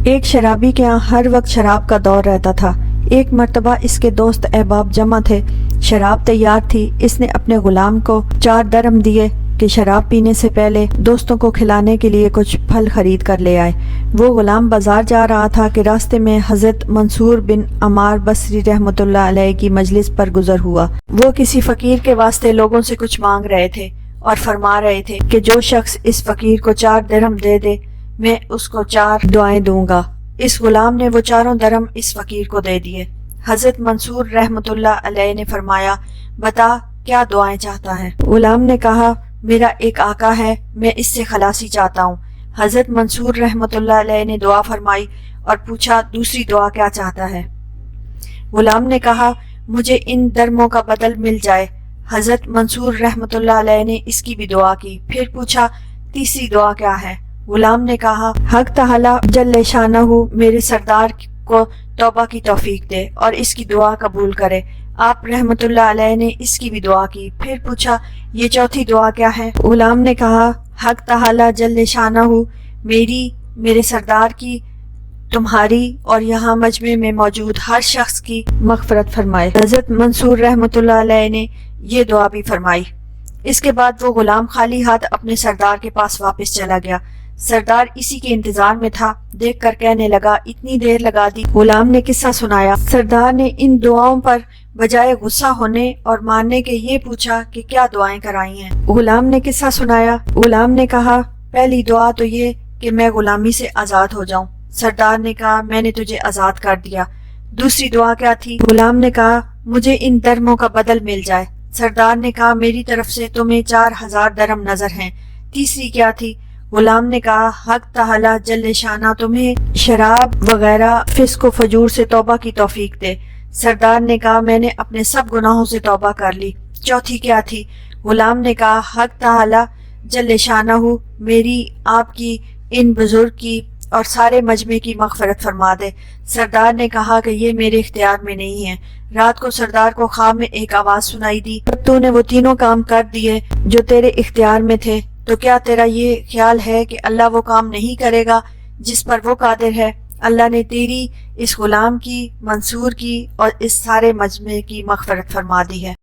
ایک شرابی کے یہاں ہر وقت شراب کا دور رہتا تھا۔ ایک مرتبہ اس کے دوست احباب جمع تھے، شراب تیار تھی۔ اس نے اپنے غلام کو 4 درہم دیے کہ شراب پینے سے پہلے دوستوں کو کھلانے کے لیے کچھ پھل خرید کر لے آئے۔ وہ غلام بازار جا رہا تھا کہ راستے میں حضرت منصور بن عمار بصری رحمۃ اللہ علیہ کی مجلس پر گزر ہوا۔ وہ کسی فقیر کے واسطے لوگوں سے کچھ مانگ رہے تھے اور فرما رہے تھے کہ جو شخص اس فقیر کو 4 درہم دے دے میں اس کو 4 دعائیں دوں گا۔ اس غلام نے وہ 4 درہم اس فقیر کو دے دیے۔ حضرت منصور رحمۃ اللہ علیہ نے فرمایا، بتا کیا دعائیں چاہتا ہے؟ غلام نے کہا، میرا ایک آقا ہے، میں اس سے خلاصی چاہتا ہوں۔ حضرت منصور رحمۃ اللہ علیہ نے دعا فرمائی اور پوچھا، دوسری دعا کیا چاہتا ہے؟ غلام نے کہا، مجھے ان درموں کا بدل مل جائے۔ حضرت منصور رحمۃ اللہ علیہ نے اس کی بھی دعا کی، پھر پوچھا، تیسری دعا کیا ہے؟ غلام نے کہا، حق تعالی جل شانہ میرے سردار کو توبہ کی توفیق دے اور اس کی دعا قبول کرے۔ آپ رحمۃ اللہ علیہ نے اس کی بھی دعا کی، پھر پوچھا، یہ چوتھی دعا کیا ہے؟ غلام نے کہا، حق تعالی جل شانہ میری، میرے سردار کی، تمہاری اور یہاں مجمع میں موجود ہر شخص کی مغفرت فرمائے۔ حضرت منصور رحمۃ اللہ علیہ نے یہ دعا بھی فرمائی۔ اس کے بعد وہ غلام خالی ہاتھ اپنے سردار کے پاس واپس چلا گیا۔ سردار اسی کے انتظار میں تھا، دیکھ کر کہنے لگا، اتنی دیر لگا دی۔ غلام نے قصہ سنایا۔ سردار نے ان دعاؤں پر بجائے غصہ ہونے اور ماننے کے یہ پوچھا کہ کیا دعائیں کرائی ہیں؟ غلام نے قصہ سنایا۔ غلام نے کہا، پہلی دعا تو یہ کہ میں غلامی سے آزاد ہو جاؤں۔ سردار نے کہا، میں نے تجھے آزاد کر دیا۔ دوسری دعا کیا تھی؟ غلام نے کہا، مجھے ان درموں کا بدل مل جائے۔ سردار نے کہا، میری طرف سے تمہیں 4000 درہم نظر ہیں۔ تیسری کیا تھی؟ غلام نے کہا، حق تعالی جل شانہ تمہیں شراب وغیرہ فسق و فجور سے توبہ کی توفیق دے۔ سردار نے کہا، میں نے اپنے سب گناہوں سے توبہ کر لی۔ چوتھی کیا تھی؟ غلام نے کہا، حق تعالی جل شانہ میری، آپ کی، ان بزرگ کی اور سارے مجمع کی مغفرت فرما دے۔ سردار نے کہا کہ یہ میرے اختیار میں نہیں ہے۔ رات کو سردار کو خواب میں ایک آواز سنائی دی، تو نے وہ تینوں کام کر دیے جو تیرے اختیار میں تھے، تو کیا تیرا یہ خیال ہے کہ اللہ وہ کام نہیں کرے گا جس پر وہ قادر ہے؟ اللہ نے تیری، اس غلام کی، منصور کی اور اس سارے مجمع کی مغفرت فرما دی ہے۔